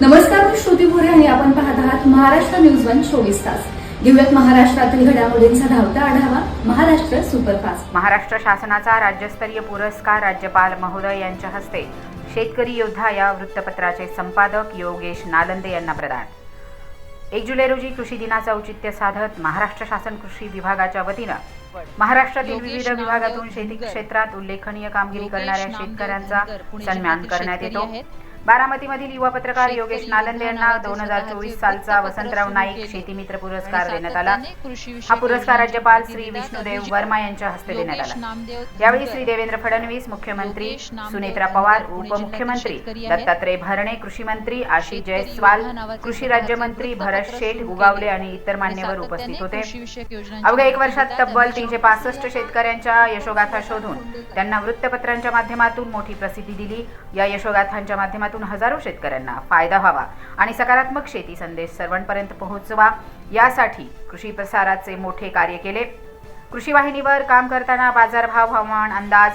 नमस्कार, मी श्रुती भोरे आणि आपण पाहत आहात महाराष्ट्र न्यूज 24 तास. घेऊयात महाराष्ट्रातील घडामोडींचा धावता आढावा. महाराष्ट्र सुपरफास्ट. महाराष्ट्र शासनाचा राज्यस्तरीय पुरस्कार राज्यपाल महोदय यांच्या हस्ते शेतकरी योद्धा या वृत्तपत्राचे संपादक योगेश नालंदे यांना प्रदान. 1 जुलै रोजी कृषी दिनाचे औचित्य साधत महाराष्ट्र शासन कृषी विभागाच्या वतीनं महाराष्ट्रातील विविध विभागातून शेती क्षेत्रात उल्लेखनीय कामगिरी करणाऱ्या शेतकऱ्यांचा सन्मान करण्यात येतो. बारामतीमधील युवा पत्रकार योगेश नालंदे यांना 2024 सालचा वसंतराव नाईक शेतीमित्र पुरस्कार देण्यात आला. हा पुरस्कार राज्यपाल श्री विष्णुदेव वर्मा यांच्या हस्ते देण्यात आला. यावेळी श्री देवेंद्र फडणवीस, मुख्यमंत्री सुनेत्रा पवार, उपमुख्यमंत्री दत्तात्रय भरणे, कृषी मंत्री आशिष जयस्वाल, कृषी राज्यमंत्री भरत शेठ उगावले आणि इतर मान्यवर उपस्थित होते. अवघ्या 1 वर्षात तब्बल 365 शेतकऱ्यांच्या यशोगाथा शोधून त्यांना वृत्तपत्रांच्या माध्यमातून मोठी प्रसिद्धी दिली. या यशोगाथांच्या माध्यमातून हजारो शेतकऱ्यांना फायदा व्हावा आणि सकारात्मक शेती संदेश सर्वांपर्यंत पोहोचवा यासाठी कृषी प्रसाराचे मोठे कार्य केले. कृषी वाहिनीवर काम करताना बाजारभाव, हवामान अंदाज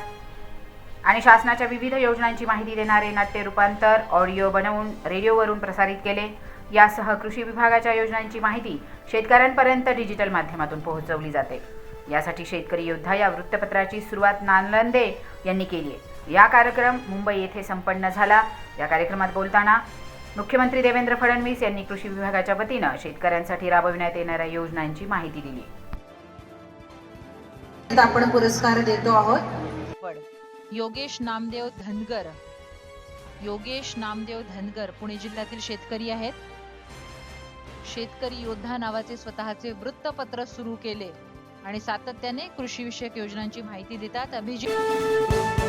आणि शासनाच्या विविध योजनांची माहिती देणारे नाट्य रूपांतर ऑडिओ बनवून रेडिओवरून प्रसारित केले. यासह कृषी विभागाच्या योजनांची माहिती शेतकऱ्यांपर्यंत डिजिटल माध्यमातून पोहोचवली जाते. यासाठी शेतकरी योद्धा या वृत्तपत्राची सुरुवात नालंदे यांनी केली आहे. या कार्यक्रम मुंबई येथे संपन्न झाला. या कार्यक्रमात बोलताना मुख्यमंत्री देवेंद्र फडणवीस यांनी कृषी विभागाच्या वतीनं शेतकऱ्यांसाठी राबविण्यात येणाऱ्या योजनांची माहिती दिली. आपण पुरस्कार देतो आहोत. योगेश नामदेव धनगर. योगेश नामदेव धनगर पुणे जिल्ह्यातील शेतकरी आहेत. शेतकरी योद्धा नावाचे स्वतःचे वृत्तपत्र सुरू केले आणि सातत्याने कृषी विषयक योजनांची माहिती देतात. अभिजित